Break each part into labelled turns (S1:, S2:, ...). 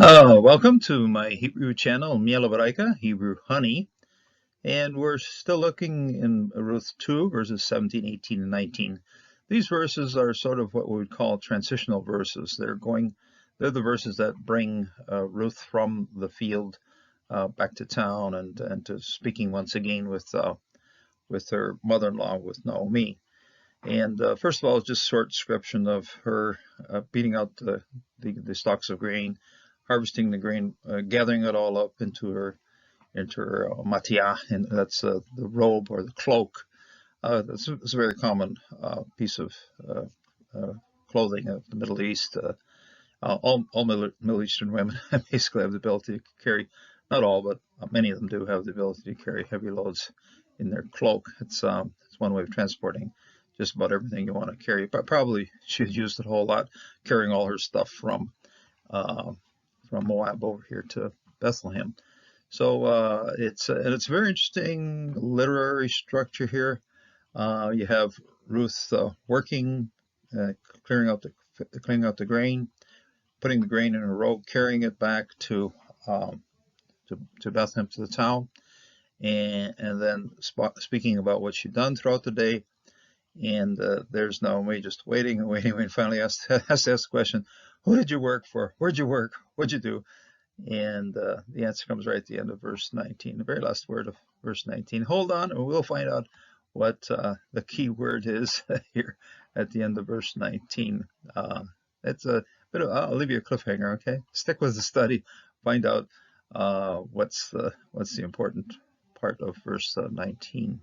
S1: Welcome to my Hebrew channel, Miel, Hebraica, Hebrew honey, and we're still looking in Ruth 2, verses 17, 18, and 19. These verses are sort of what we would call transitional verses. They're the verses that bring Ruth from the field back to town and to speaking once again with her mother-in-law, with Naomi. And first of all, just short description of her beating out the stalks of grain, harvesting the grain, gathering it all up into her matiah, and that's the robe or the cloak. That's a very common piece of clothing of the Middle East. All Middle Eastern women basically have the ability to carry, not all, but many of them do have the ability to carry heavy loads in their cloak. It's one way of transporting just about everything you want to carry. But probably she used it a whole lot, carrying all her stuff from Moab over here to Bethlehem. So it's a very interesting literary structure here. You have Ruth working, clearing out the grain, putting the grain in a robe, carrying it back to Bethlehem, to the town, and then speaking about what she'd done throughout the day. And there's Naomi just waiting and waiting, and finally has to ask the question, who did you work for? Where'd you work? What'd you do? And the answer comes right at the end of verse 19, the very last word of verse 19. Hold on, and we'll find out what the key word is here at the end of verse 19. It's a bit of, I'll leave you a cliffhanger, okay? Stick with the study, find out what's the important part of verse 19.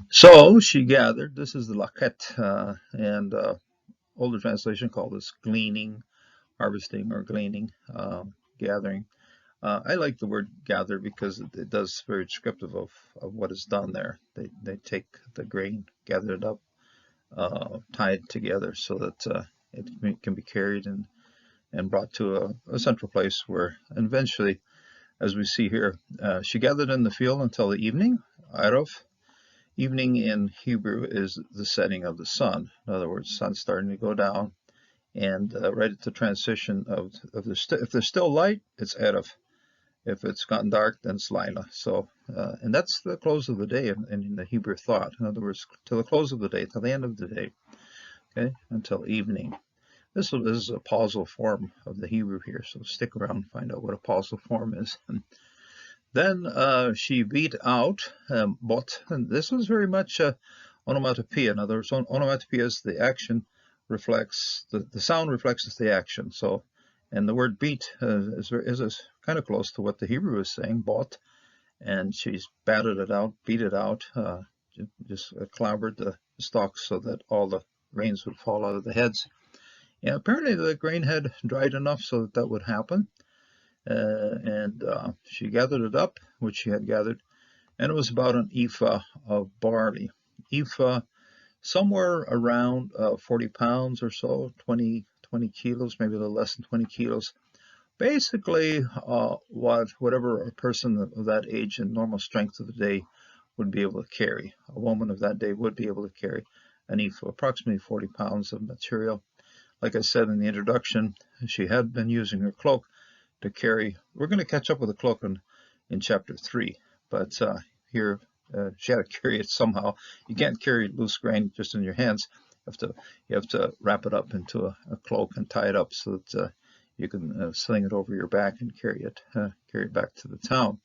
S1: So she gathered. This is the laket, and older translation called this gleaning, harvesting, or gleaning, gathering. I like the word gather because it does very descriptive of what is done there. They take the grain, gather it up, tie it together so that it can be carried and brought to a central place where eventually, as we see here, she gathered in the field until the evening. Erev. Evening in Hebrew is the setting of the sun. In other words, sun starting to go down, and right at the transition of if there's still light, it's Erev. If it's gotten dark, then it's Lila. So, and that's the close of the day in the Hebrew thought. In other words, till the close of the day, till the end of the day, okay, until evening. This is a pausal form of the Hebrew here, so stick around and find out what a pausal form is. Then she beat out bot, and this was very much onomatopoeia. In other words, onomatopoeia is the action reflects the sound reflects the action. So, and the word beat is kind of close to what the Hebrew is saying, bot, and she's batted it out, beat it out, just clobbered the stalks so that all the grains would fall out of the heads. And apparently the grain had dried enough so that would happen. And she gathered it up, which she had gathered, and it was about an ephah of barley. Ephah, somewhere around 40 pounds or so, 20 kilos, maybe a little less than 20 kilos. Basically, whatever a person of that age and normal strength of the day would be able to carry. A woman of that day would be able to carry an ephah, approximately 40 pounds of material. Like I said in the introduction, she had been using her cloak to carry. We're going to catch up with the cloak in chapter 3, but here she had to carry it somehow. You can't carry loose grain just in your hands. You have to wrap it up into a cloak and tie it up so that you can sling it over your back and carry it back to the town.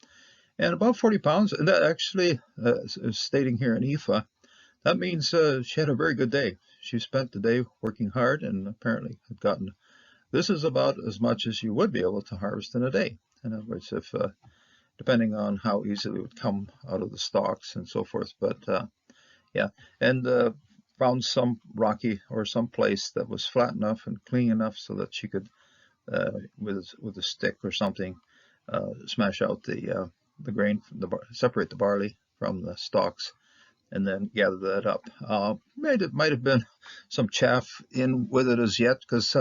S1: And about 40 pounds, and that actually is stating here in ephah, that means she had a very good day. She spent the day working hard and apparently had gotten. This is about as much as you would be able to harvest in a day. In other words, if depending on how easily it would come out of the stalks and so forth. But yeah, and found some rocky or some place that was flat enough and clean enough so that she could, with a stick or something, smash out the grain, separate the barley from the stalks, and then gather that up. Might have been some chaff in with it as yet, because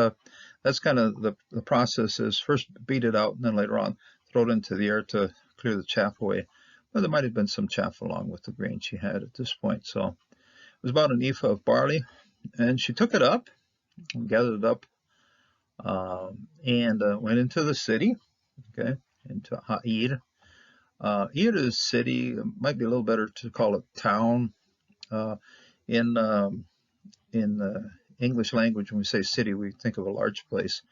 S1: that's kind of the process is first beat it out and then later on throw it into the air to clear the chaff away. But there might have been some chaff along with the grain she had at this point. So it was about an ephah of barley, and she took it up and gathered it up and went into the city, okay, into Ha'ir. Ir is city. It might be a little better to call it town. Uh, in English language, when we say city, we think of a large place.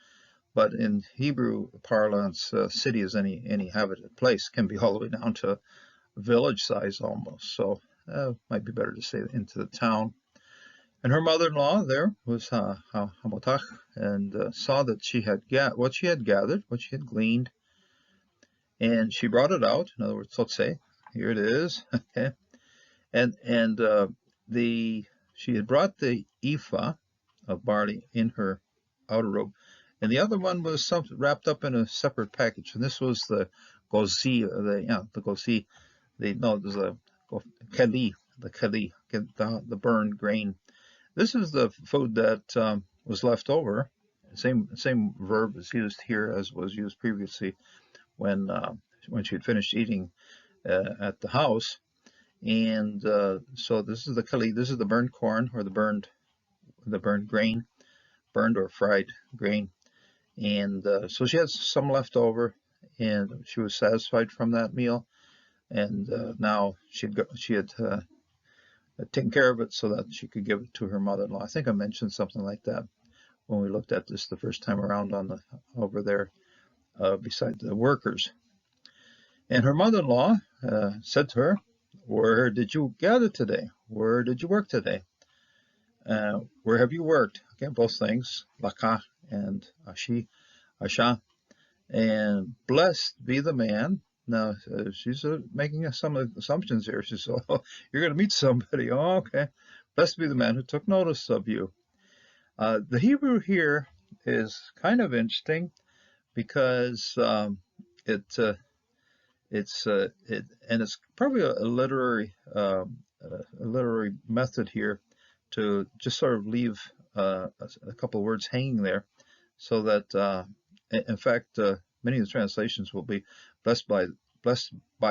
S1: But in Hebrew parlance, city is any inhabited place. Can be all the way down to village size almost. So might be better to say into the town. And her mother-in-law there was Hamotach, and saw that she had what she had gathered, what she had gleaned, and she brought it out. In other words, let's say, here it is. Okay, and the she had brought the ephah of barley in her outer robe, and the other one was wrapped up in a separate package. And this was the gozi, the gozi, there's a keli, the burned grain. This is the food that was left over. Same verb is used here as was used previously when she had finished eating at the house. And so this is the kali. This is the burned corn, or the burned grain, burned or fried grain. And so she had some left over, and she was satisfied from that meal. And now she had taken care of it so that she could give it to her mother-in-law. I think I mentioned something like that when we looked at this the first time around over there beside the workers. And her mother-in-law said to her, "Where did you gather today? Where did you work today? Where have you worked?" Okay, both things, laka and asha. And blessed be the man. Now, she's making some assumptions here. She said, "Oh, you're going to meet somebody." Oh, okay. Blessed be the man who took notice of you. The Hebrew here is kind of interesting because it's probably a literary method here to just sort of leave a couple of words hanging there, so that in fact many of the translations will be blessed by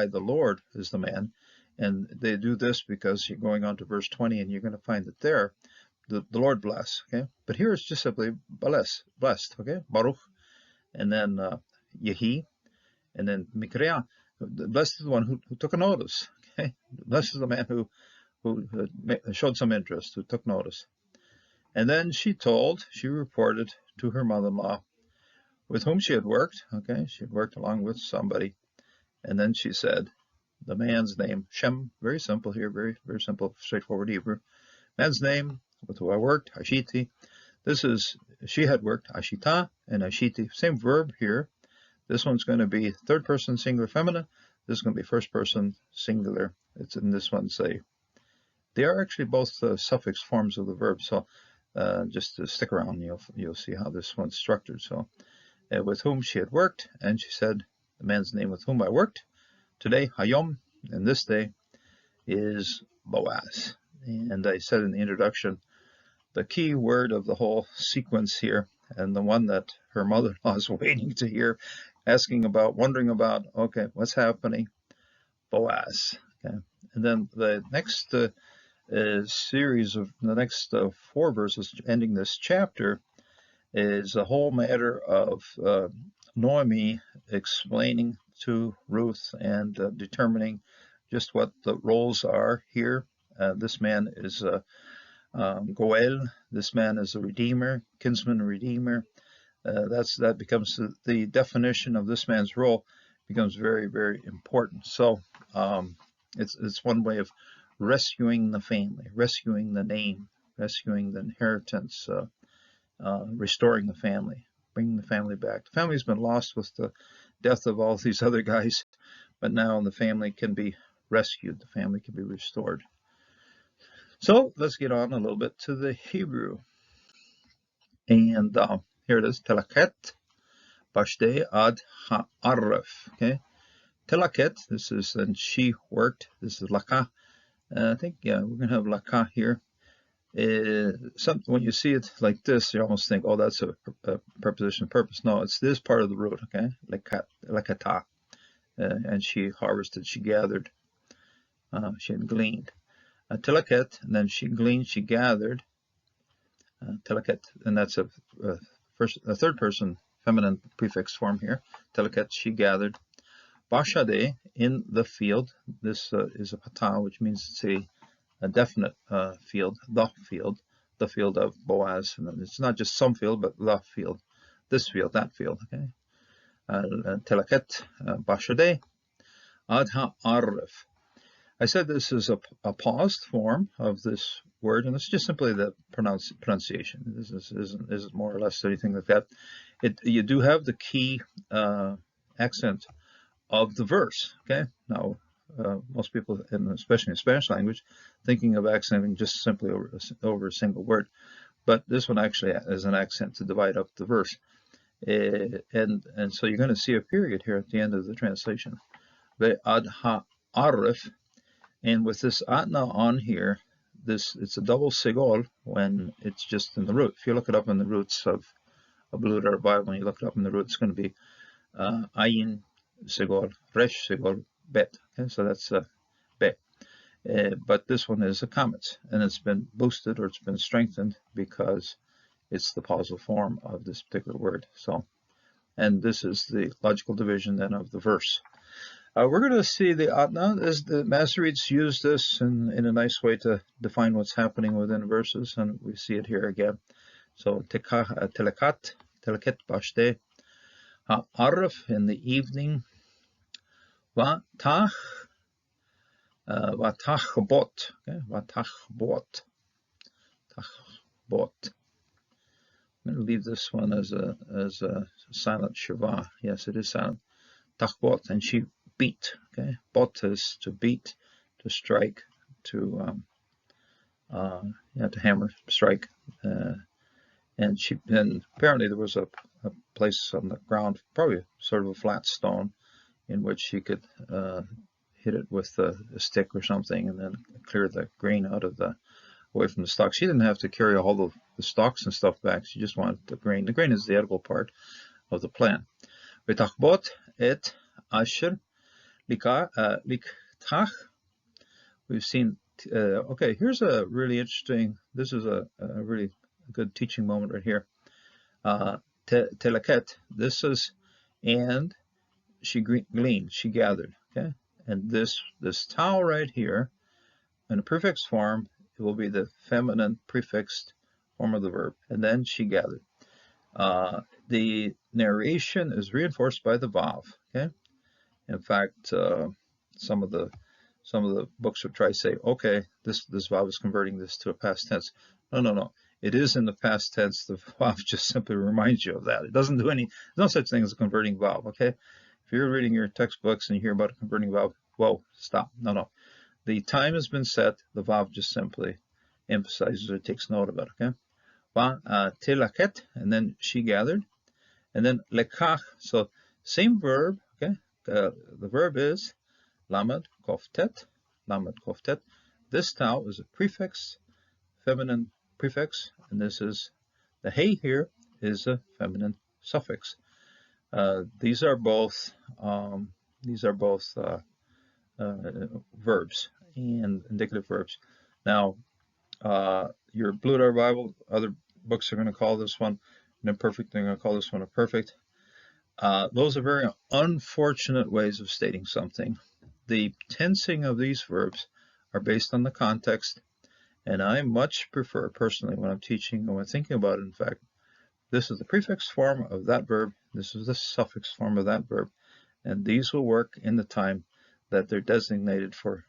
S1: the Lord is the man, and they do this because you're going on to verse 20 and you're going to find that there the Lord bless, okay, but here it's just simply blessed, okay, Baruch, and then Yehi, and then Mikreah. Blessed is the one who took a notice. Okay, blessed is the man who showed some interest, who took notice. And then she reported to her mother-in-law with whom she had worked. Okay, she had worked along with somebody. And then she said the man's name, Shem, very simple here, very, very simple, straightforward Hebrew. Man's name with who I worked, Ashiti. She had worked, Ashita and Ashiti. Same verb here. This one's going to be third person singular feminine. This is going to be first person singular. It's in this one say. They are actually both suffix forms of the verb. So just to stick around, you'll see how this one's structured. So with whom she had worked, and she said the man's name with whom I worked today, Hayom, and this day is Boaz. And I said in the introduction, the key word of the whole sequence here, and the one that her mother-in-law is waiting to hear, asking about, wondering about, okay, what's happening? Boaz. Okay, and then the next series of the next 4 verses ending this chapter is a whole matter of Noemi explaining to Ruth and determining just what the roles are here. This man is Goel. This man is a redeemer, kinsman redeemer. That becomes the definition of this man's role becomes very, very important. So it's one way of rescuing the family, rescuing the name, rescuing the inheritance, restoring the family, bringing the family back. The family's been lost with the death of all these other guys, but now the family can be rescued. The family can be restored. So let's get on a little bit to the Hebrew. And here it is, Telaket Bashde ad Ha'aref. Okay, Telaket, this is, and she worked, this is Laka. I think, yeah, we're going to have Laka here. When you see it like this, you almost think, oh, that's a preposition of purpose. No, it's this part of the root, okay? Lakata. And she harvested, she gathered, she had gleaned. Telaket, and then she gleaned, she gathered. Telaket, and that's a third person feminine prefix form here. Telaket, she gathered. Bashade, in the field. This is a pata, which means it's a definite field, the field of Boaz. And it's not just some field, but the field, this field, that field. Okay. Telaket, Bashade, Adha Arif. I said this is a paused form of this word, and it's just simply the pronunciation. This isn't more or less anything like that. You do have the key accent of the verse. Okay, now most people, especially in Spanish language, thinking of accenting just simply over a single word, but this one actually is an accent to divide up the verse, and so you're going to see a period here at the end of the translation. Ve'adha arif. And with this atna on here, it's a double sigol when it's just in the root. If you look it up in the roots of a Blue Letter Bible, when you look it up in the root, it's going to be ayin sigol, resh sigol, bet. Okay, so that's bet. But this one is a kametz, and it's been boosted or it's been strengthened because it's the pausal form of this particular word. So, and this is the logical division then of the verse. We're going to see the atna, as the Masoretes use this in a nice way to define what's happening within verses, and we see it here again. So, telekat, teleket bashte, ha'arif, in the evening, vatach, vatachbot, okay, vatachbot, tachbot. I'm going to leave this one as a silent shava. Yes, it is silent. Tachbot, and she beat. Okay, bot is to beat, to strike, to hammer, strike. And apparently there was a place on the ground, probably sort of a flat stone, in which she could hit it with a stick or something, and then clear the grain out of away from the stalks. She didn't have to carry all the stalks and stuff back. She just wanted the grain. The grain is the edible part of the plant. V'tachbot et asher liktach. We've seen. Okay, here's a really interesting. This is a really good teaching moment right here. Telaket. This is, and she gleaned. She gathered. Okay, and this tau right here, in a prefix form, it will be the feminine prefixed form of the verb, and then she gathered. The narration is reinforced by the vav. Okay. In fact, some of the books would try to say, okay, this vav is converting this to a past tense. No. It is in the past tense. The vav just simply reminds you of that. It doesn't do there's no such thing as a converting vav. Okay. If you're reading your textbooks and you hear about a converting vav, whoa, stop. No. The time has been set. The vav just simply emphasizes or takes note of it. Okay. Telaket, and then she gathered, and then lekach. So same verb. Okay. The verb is lamed koftet, lamed koftet. This tau is a prefix, feminine prefix, and this is the hey here is a feminine suffix. These are both verbs and indicative verbs. Now, your Blue Letter Bible, other books are going to call this one an imperfect. They're going to call this one a perfect. Those are very unfortunate ways of stating something. The tensing of these verbs are based on the context, and I much prefer, personally, when I'm teaching and when thinking about it, in fact, this is the prefix form of that verb, this is the suffix form of that verb, and these will work in the time that they're designated for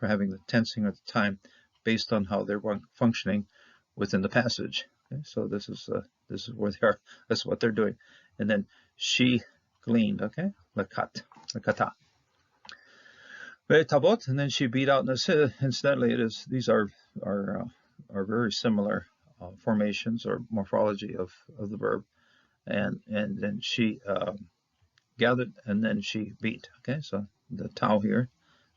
S1: having the tensing at the time based on how they're functioning within the passage. Okay? So this is where they are. That's what they're doing. And then she gleaned. Okay, lakata. Tabot, and then she beat out. And incidentally, these are very similar formations or morphology of the verb. And then she gathered, and then she beat. Okay, so the tau here,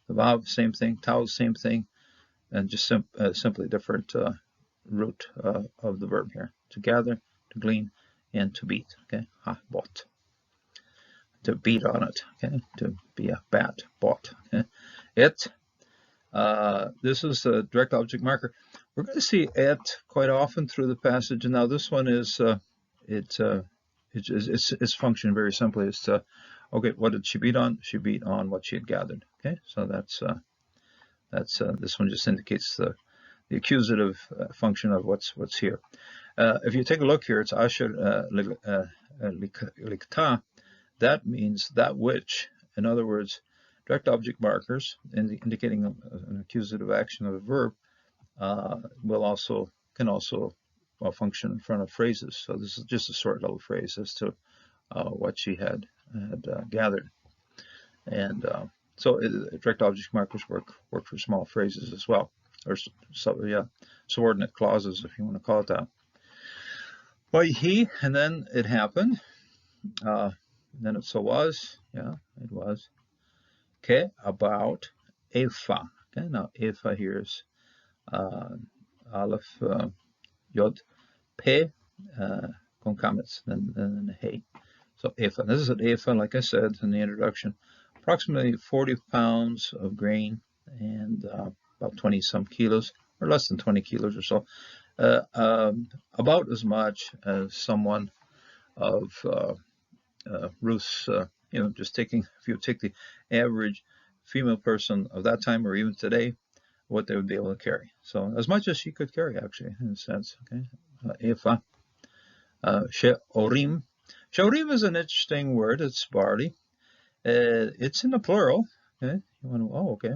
S1: the vav, same thing, tau, same thing, and just simply different root of the verb here. To gather, to glean, and to beat. Okay, ha, bot. To beat on it. Okay, to be a bat, bot. Okay? It. This is a direct object marker. We're going to see it quite often through the passage. And now this one is its function very simply is to, okay, what did she beat on? She beat on what she had gathered. Okay, so that's this one just indicates the accusative function of what's here. If you take a look here, it's asher likta. That means that which. In other words, direct object markers indicating an accusative action of a verb can also function in front of phrases. So this is just a short little phrase as to what she had gathered, and so direct object markers work for small phrases as well, or subordinate clauses, if you want to call it that. Well, he, and then it happened, and then it so was, it was. Okay, about Ephah. Okay, now Ephah here is Aleph, Yod, Pe, Concametz, and Hey. So Ephah. This is an Ephah, like I said in the introduction, approximately 40 pounds of grain and about 20 some kilos, or less than 20 kilos or so. About as much as someone of Ruth's, just if you take the average female person of that time or even today, what they would be able to carry. So as much as she could carry, actually, in a sense. Okay, Ephah. She'orim. She'orim is an interesting word. It's barley. It's in the plural. Okay,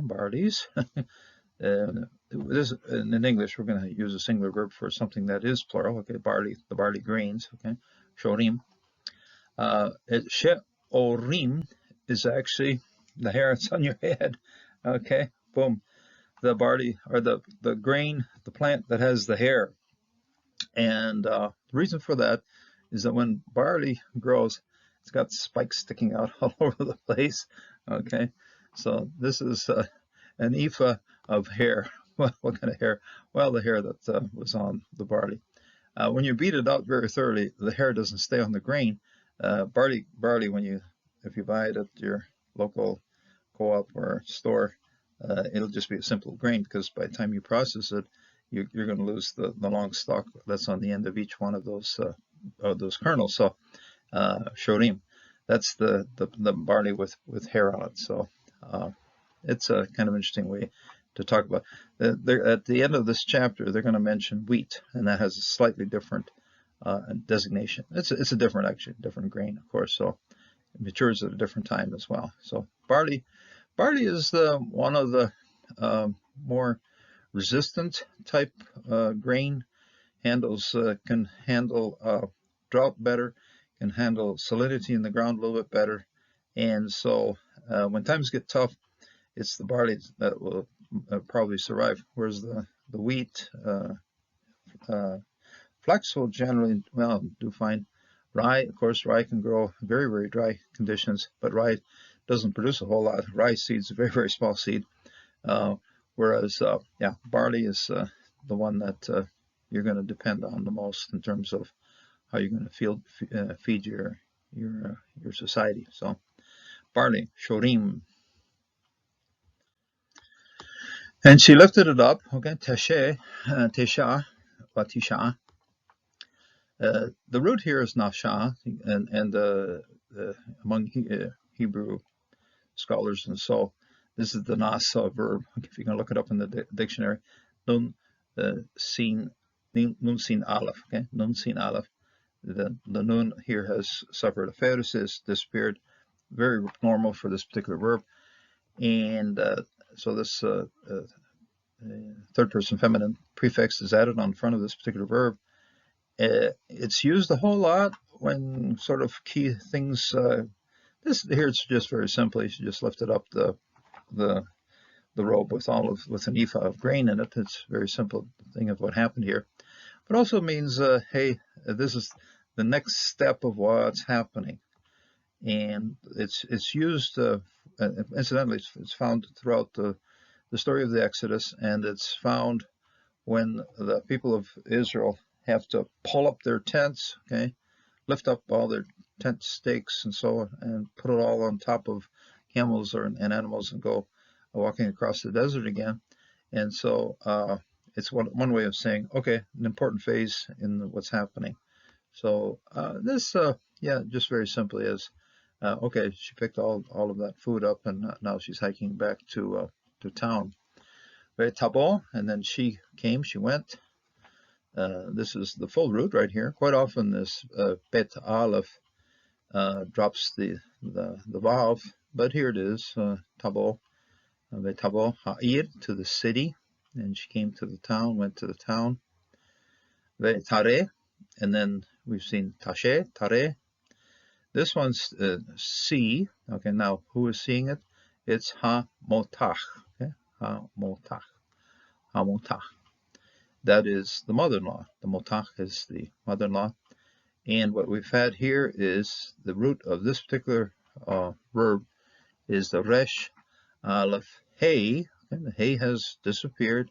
S1: barleys. In English, we're going to use a singular verb for something that is plural. Okay, barley, the barley grains. Okay, shorim. She'orim is actually the hair that's on your head. Okay, boom. The barley, or the grain, the plant that has the hair. And the reason for that is that when barley grows, it's got spikes sticking out all over the place. Okay, so this is an ephah of hair. What kind of hair? Well, the hair that was on the barley. When you beat it out very thoroughly, the hair doesn't stay on the grain. Barley, if you buy it at your local co-op or store, it'll just be a simple grain, because by the time you process it, you're going to lose the long stalk that's on the end of each one of those kernels. So shorim, that's the barley with hair on it. So it's a kind of interesting way to talk about. At the end of this chapter, they're going to mention wheat, and that has a slightly different designation. It's a different grain, of course. So it matures at a different time as well. So barley is one of the more resistant type grain. Can handle drought better, can handle salinity in the ground a little bit better, and so when times get tough, it's the barley that will probably survive, whereas the wheat, flax will generally do fine. Rye, of course, can grow very, very dry conditions, but rye doesn't produce a whole lot. Rye seed's a very, very small seed, whereas barley is the one that you're going to depend on the most in terms of how you're going to feed your society. So barley, shorim. And she lifted it up. Okay, tesha, watisha. The root here is nasha, and among Hebrew scholars, and so this is the nasa verb. If you can look it up in the dictionary, nun sin aleph. Okay, nun sin aleph. The nun here has suffered a pharisee, disappeared. Very normal for this particular verb, and so this third person feminine prefix is added on front of this particular verb. It's used a whole lot when sort of key things. This here, it's just very simply, she just lifted up the robe with an ephah of grain in it. It's a very simple thing of what happened here, but also means hey, this is the next step of what's happening, and it's used. Incidentally, it's found throughout the story of the Exodus, and it's found when the people of Israel have to pull up their tents, okay, lift up all their tent stakes and so on, and put it all on top of camels and animals and go walking across the desert again. And so it's one way of saying, okay, an important phase in what's happening. So this, yeah, just very simply is, okay, she picked all of that food up, and now she's hiking back to town. Very tabo, and then she went. This is the full root right here. Quite often this bet aleph drops the valve, but here it is, tabo, tabo ha'ir, to the city, and she came to the town, went to the town. Tare, and then we've seen tashe, tare. This one's C. Okay, now who is seeing it? It's ha-motach. Okay, ha-motach, ha-motach. That is the mother-in-law. The motach is the mother-in-law. And what we've had here is the root of this particular verb is the resh aleph hey. Okay, the hey has disappeared.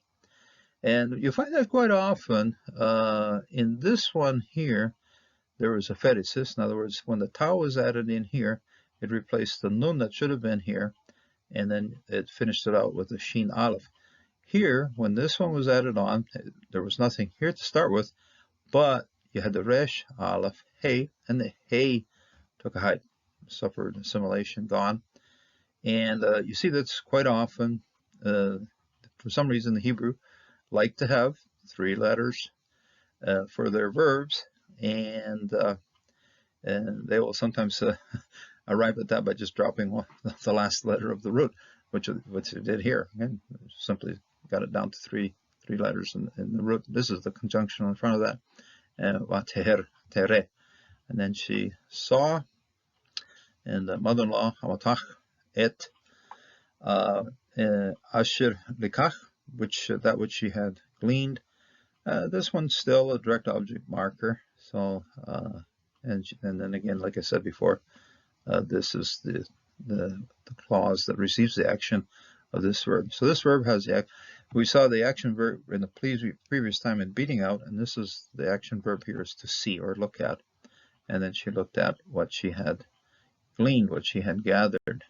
S1: And you find that quite often. In this one here, there was a pheresis. In other words, when the tau was added in here, it replaced the nun that should have been here, and then it finished it out with the shin aleph. Here, when this one was added on, there was nothing here to start with, but you had the resh aleph hey, and the hey took a hike, suffered assimilation, gone. And you see that's quite often. For some reason, the Hebrew like to have 3 letters for their verbs, and they will sometimes arrive at that by just dropping the last letter of the root, which it did here. Again, simply got it down to three letters in the root. This is the conjunction in front of that, tere. And then she saw, and the mother-in-law, hamatach, et, asher likach, that which she had gleaned. This one's still a direct object marker. So, and then again, like I said before, this is the clause that receives the action of this verb. So this verb has we saw the action verb in the previous time in beating out, and this is the action verb here is to see or look at. And then she looked at what she had gleaned, what she had gathered.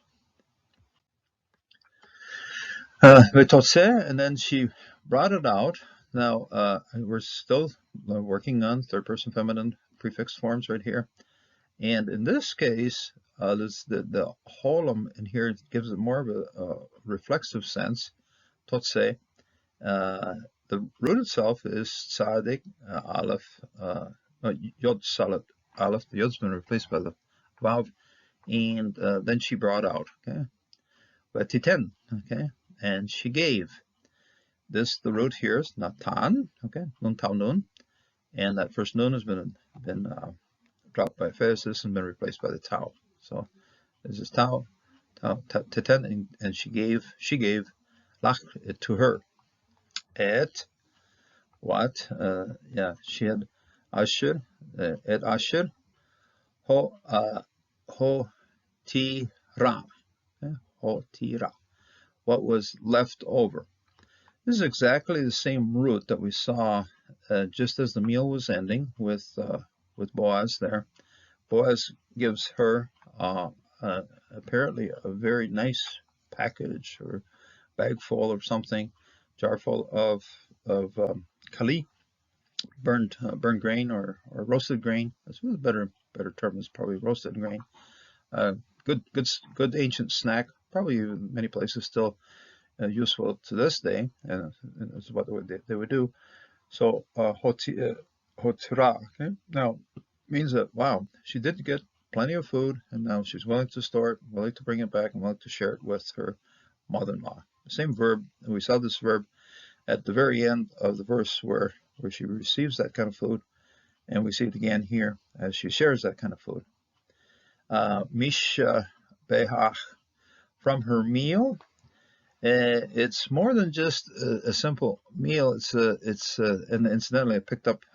S1: And then she brought it out. Now, we're still working on third person feminine prefix forms right here. And in this case, the holum in here gives it more of a reflexive sense. Totse. The root itself is tzadik aleph, yod salat aleph. The yod's been replaced by the vav, and then she brought out. Okay, but titen. Okay, and she gave. The root here is natan. Okay, nun tau nun, and that first nun has been dropped by pheresis and been replaced by the tau. So this is tau, titen, and she gave lach it to her. Et what? She had asher, et asher, ho tira, ho tira. What was left over? This is exactly the same root that we saw just as the meal was ending with Boaz there. Boaz gives her apparently a very nice package or bag full of something, jar full of kali, burned grain or roasted grain. That's a better term is probably roasted grain. Good ancient snack, probably in many places still useful to this day, and that's what they would do. So hotira, okay, now means that wow, she did get plenty of food, and now she's willing to store it, willing to bring it back, and willing to share it with her mother-in-law. The same verb, and we saw this verb at the very end of the verse where she receives that kind of food, and we see it again here as she shares that kind of food. Mish behach, from her meal. It's more than just a simple meal. And incidentally,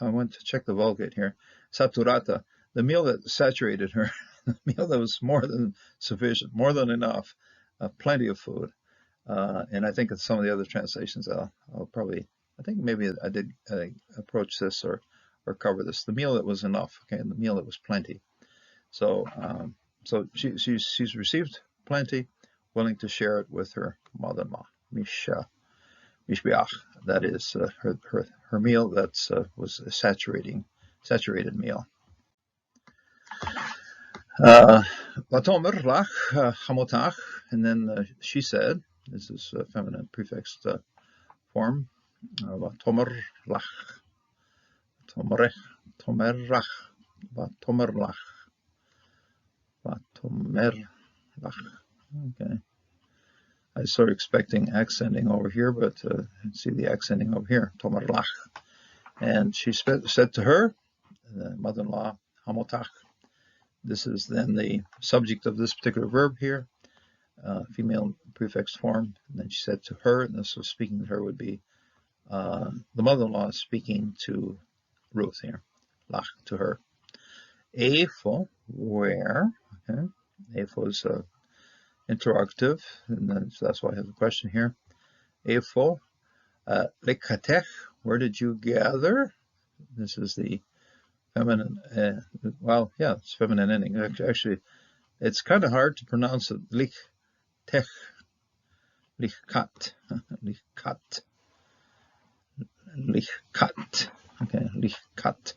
S1: I went to check the Vulgate here. Saturata, the meal that saturated her, the meal that was more than sufficient, more than enough, plenty of food. And I think in some of the other translations, I'll probably, I think maybe I did approach this or cover this. The meal that was enough, okay, and the meal that was plenty. So she's received plenty, willing to share it with her mother-in-law, mishbeach. That is her meal that was a saturated meal. Vatomer lach hamotach, and then she said, this is a feminine prefixed form, Vatomer lach, tomerech, tomerach, Vatomer lach, Vatomer lach. Okay. I was sort of expecting accenting over here, but see the accenting over here, tomer lach. And she said to her, the mother-in-law, hamotach. This is then the subject of this particular verb here, female prefix form. And then she said to her, and this was speaking to her would be the mother-in-law speaking to Ruth here, lach, to her. Eifo, where? Okay. Eifo is interrogative, and then, so that's why I have the question here. Eifo, lekatech, where did you gather? This is the feminine, well, yeah, it's feminine ending. Actually, it's kind of hard to pronounce it. Lichtech, lichkat, lichkat, lichkat. Okay, lichkat.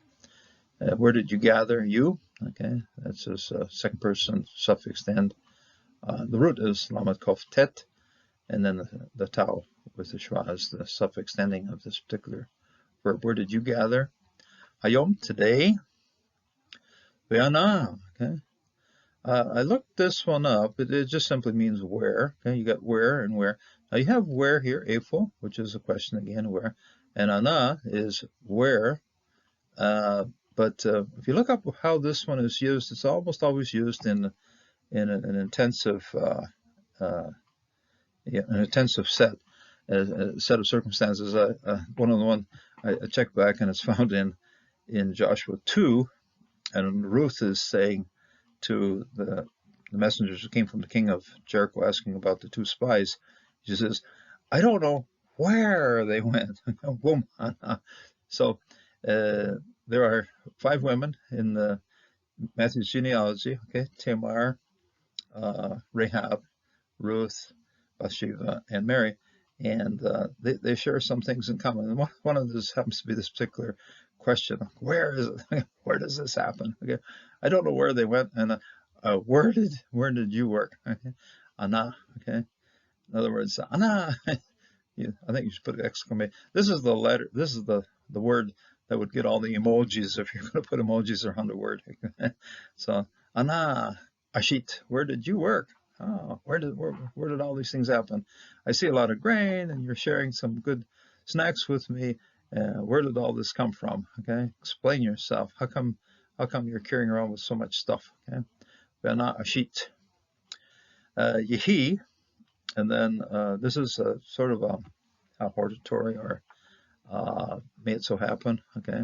S1: Where did you gather? You. Okay, that's his second person suffix end. The root is lamed kof tet, and then the tau with the shva is the suffix ending of this particular verb. Where did you gather? Hayom, today. Ve'ana, okay. I looked this one up. It just simply means where. Okay, you got where and where. Now you have where here, eifo, which is a question again, where, and ana is where. But if you look up how this one is used, it's almost always used in an intensive set. A set of circumstances. One of the one I checked back, and it's found in Joshua 2, and Ruth is saying to the messengers who came from the king of Jericho asking about the two spies. She says, I don't know where they went. So there are 5 women in Matthew's genealogy, okay? Tamar, Rahab, Ruth, Bathsheba, and Mary. And they share some things in common. And one of those happens to be this particular question: where is it? Where does this happen? Okay, I don't know where they went, and where did you work? Okay, Ana. Okay, in other words, Ana. I think you should put an exclamation. This is the letter. This is the word that would get all the emojis if you're going to put emojis around the word. So Ana Ashit. Where did you work? Oh, where did all these things happen? I see a lot of grain, and you're sharing some good snacks with me. Where did all this come from? Okay, explain yourself. How come you're carrying around with so much stuff? Okay, Vena Ashit. Yehi, and then this is sort of a hortatory, or may it so happen. Okay,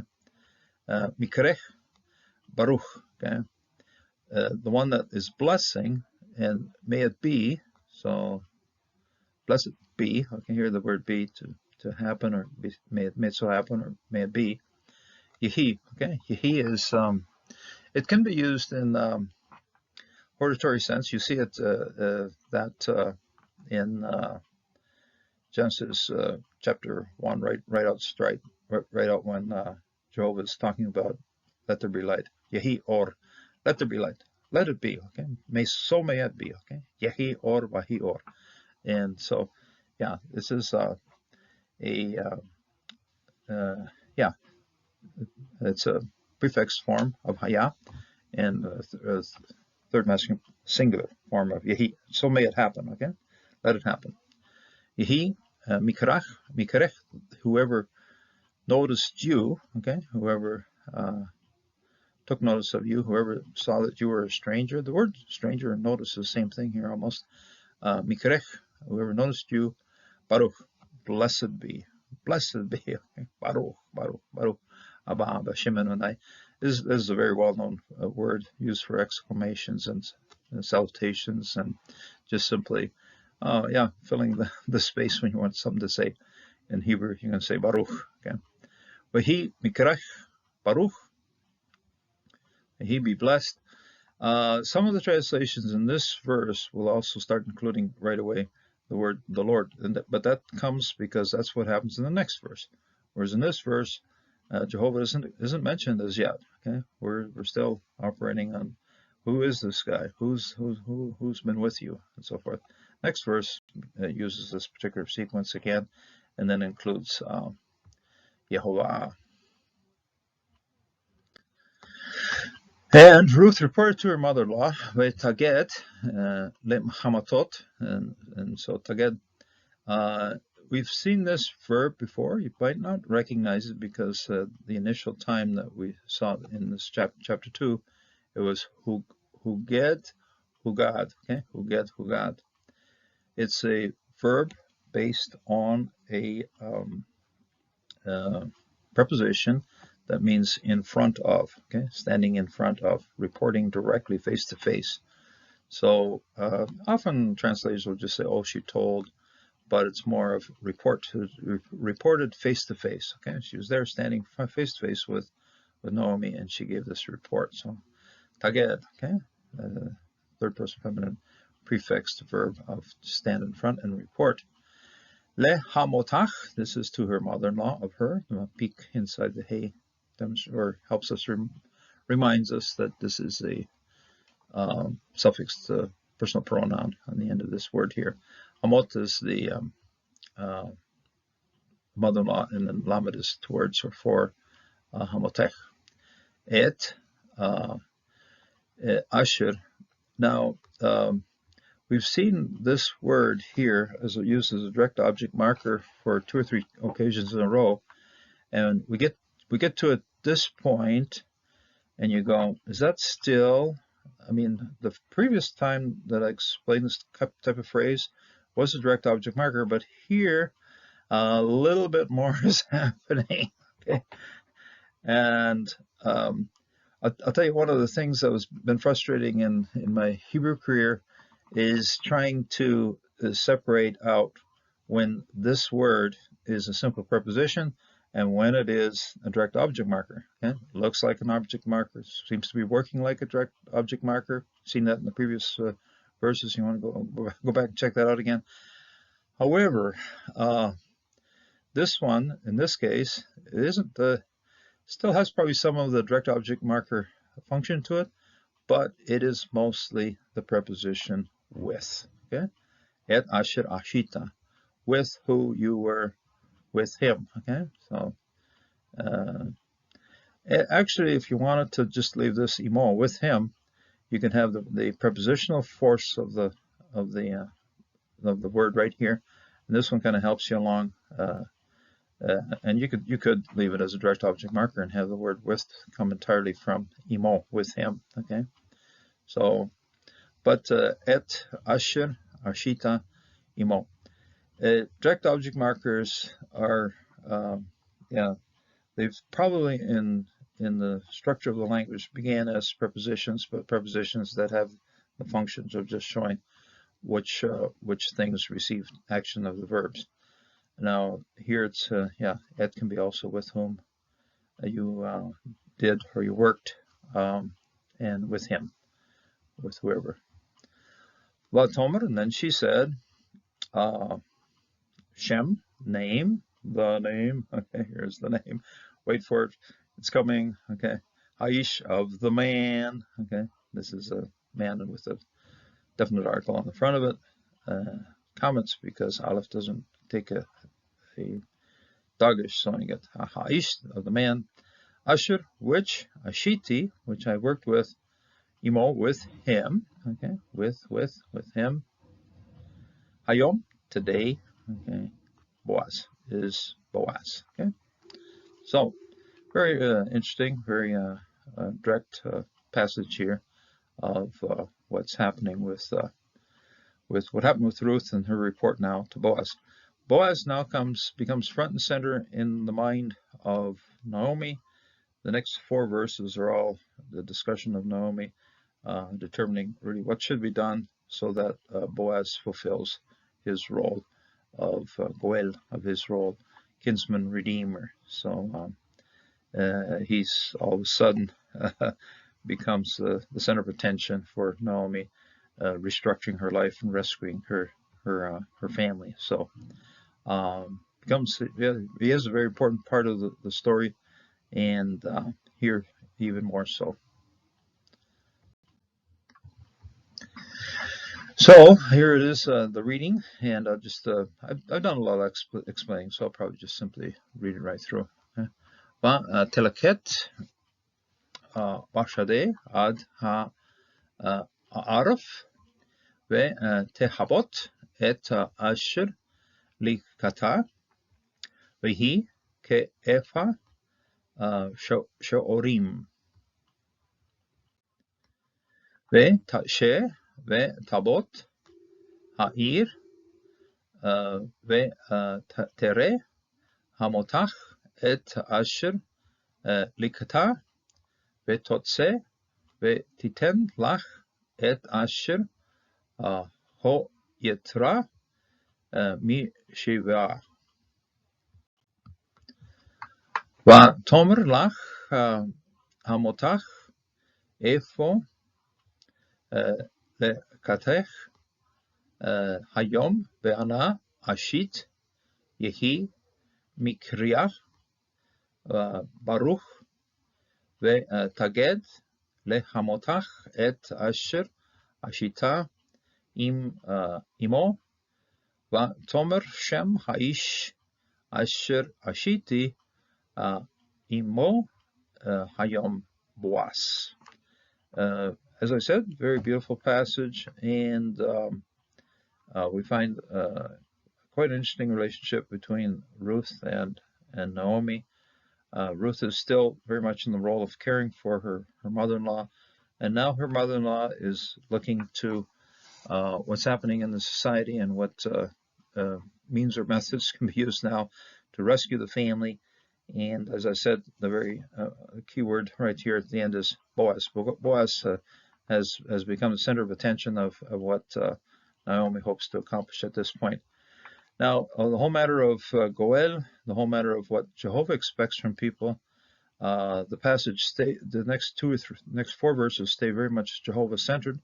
S1: Mikarech Baruch. Okay, the one that is blessing. And may it be, so blessed be, okay, hear the word be to happen, or be, may it so happen, or may it be. Yehi, okay, Yehi is, it can be used in hortatory sense. You see it that in Genesis chapter 1, right out when Jehovah is talking about let there be light. Yehi or, let there be light. Let it be, okay? May it be, okay? Yehi or vahi or. And so, yeah, this is it's a prefix form of haya, and third masculine singular form of yehi. So may it happen, okay? Let it happen. Yehi, mikarech, whoever noticed you, okay? Whoever took notice of you, whoever saw that you were a stranger. The word stranger and notice is the same thing here almost. Mikarech, whoever noticed you. Baruch, blessed be. Blessed be. Okay. Baruch, Baruch, Baruch. Abba, Abba, Shimon, and I. This is a very well-known word used for exclamations and salutations, and just simply, filling the space when you want something to say. In Hebrew, you're going to say Baruch. Okay. Vahi, Mikarech, Baruch. He be blessed. Some of the translations in this verse will also start including right away the word the Lord, but that comes because that's what happens in the next verse. Whereas in this verse, Jehovah isn't mentioned as yet. Okay, we're still operating on Who is this guy? Who's been with you, and so forth. Next verse uses this particular sequence again, and then includes Yehovah. And Ruth reported to her mother-in-law, Taged, Lem Hamatot, and so Taged. We've seen this verb before. You might not recognize it because the initial time that we saw in this chapter 2, it was Huged, Hugad. Okay, Huged, Hugad. It's a verb based on a preposition that means in front of. Okay, standing in front of, reporting directly, face to face. So often translators will just say, "Oh, she told," but it's more of reported face to face. Okay, she was there standing face to face with Naomi, and she gave this report. So taged, okay, third person feminine prefixed verb of stand in front and report. Le hamotach, this is to her mother-in-law of her. The peek inside the hay, or helps us reminds us that this is a suffix personal pronoun on the end of this word here. Hamot is the mother-in-law, and then lamed is towards or for hamotech. Et asher. Now, we've seen this word here as used as a direct object marker for 2 or 3 occasions in a row, and we get to it this point, and you go, is that still? I mean, the previous time that I explained this type of phrase was a direct object marker, but here a little bit more is happening. Okay, and I'll tell you, one of the things that has been frustrating in my Hebrew career is trying to separate out when this word is a simple preposition and when it is a direct object marker. Okay? Looks like an object marker, seems to be working like a direct object marker. Seen that in the previous verses. You want to go back and check that out again. However, this one, in this case, it isn't still has probably some of the direct object marker function to it, but it is mostly the preposition with. Okay, et asher ashita, with who you were with him. Okay, so actually, if you wanted to just leave this imo with him, you can have the prepositional force of the word right here, and this one kind of helps you along. And you could leave it as a direct object marker and have the word with come entirely from imo, with him. Okay, so but et asher ashita imo. Direct object markers are they've probably in the structure of the language began as prepositions, but prepositions that have the functions of just showing which things receive action of the verbs. Now here it's et can be also with whom you did or you worked, and with him, with whoever. Vatomer, and then she said, Shem, name, the name. Okay, here's the name. Wait for it. It's coming. Okay, Aish, of the man. Okay, this is a man with a definite article on the front of it. Comments because Aleph doesn't take a dagish, so you get Aish, of the man. Asher, which Ashiti, which I worked with. Imo, with him. Okay, with him. Hayom, today. Okay, Boaz is Boaz. Okay, so very interesting, very direct passage here of what's happening with what happened with Ruth and her report now to Boaz. Boaz now becomes front and center in the mind of Naomi. The next 4 verses are all the discussion of Naomi, determining really what should be done so that Boaz fulfills his role of Goel, of his role, kinsman redeemer. So he's all of a sudden becomes the center of attention for Naomi, restructuring her life and rescuing her family. So he is a very important part of the story, and here even more so. So here it is, the reading, and I've done a lot of explaining, so I'll probably just simply read it right through. Teleket Bashade ad ha'araf ve'tehabot et asher likata vehi ke'efa sho'orim ve'tashe ve'tabot ha'ir ve'tere hamotach et asher likata ve'totse ve'titen lach et asher ho yetra mi shiva va'tomer lach hamotach efo lekatech hayom ve'ana ashit yehi mikriach baruch ve'taged lehamotach et asher ashita imo va'tomer shem ha'ish asher ashiti imo hayom Boaz. As I said, very beautiful passage, and we find quite an interesting relationship between Ruth and Naomi. Ruth is still very much in the role of caring for her mother-in-law, and now her mother-in-law is looking to what's happening in the society and what means or methods can be used now to rescue the family. And as I said, the very key word right here at the end is Boaz. Boaz has become the center of attention of what Naomi hopes to accomplish at this point. Now, the whole matter of Goel, the whole matter of what Jehovah expects from people, the passage the next four verses stay very much Jehovah-centered,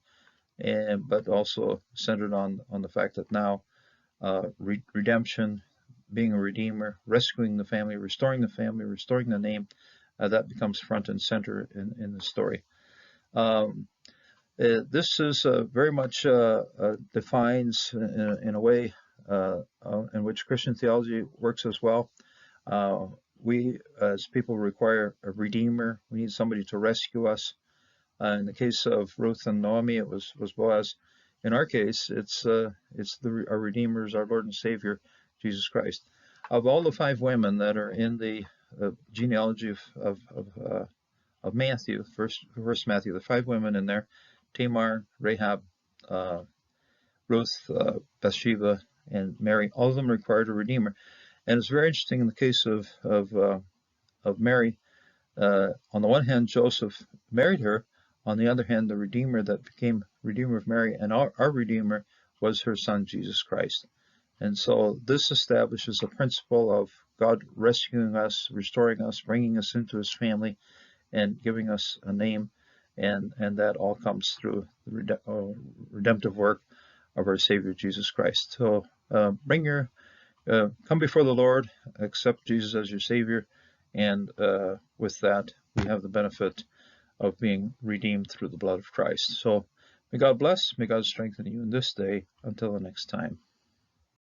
S1: but also centered on the fact that now redemption, being a redeemer, rescuing the family, restoring the name, that becomes front and center in the story. This is very much defines in a way in which Christian theology works as well. We as people require a redeemer. We need somebody to rescue us. In the case of Ruth and Naomi, it was Boaz. In our case, it's our Redeemer, our Lord and Savior, Jesus Christ. Of all the five women that are in the genealogy of Matthew, first Matthew, the five women in there, Tamar, Rahab, Ruth, Bathsheba, and Mary, all of them required a Redeemer. And it's very interesting in the case of Mary. On the one hand, Joseph married her. On the other hand, the Redeemer that became Redeemer of Mary and our Redeemer was her son, Jesus Christ. And so this establishes a principle of God rescuing us, restoring us, bringing us into his family, and giving us a name. And that all comes through the redemptive work of our Savior, Jesus Christ. So come before the Lord, accept Jesus as your Savior, and with that, we have the benefit of being redeemed through the blood of Christ. So may God bless, may God strengthen you in this day. Until the next time.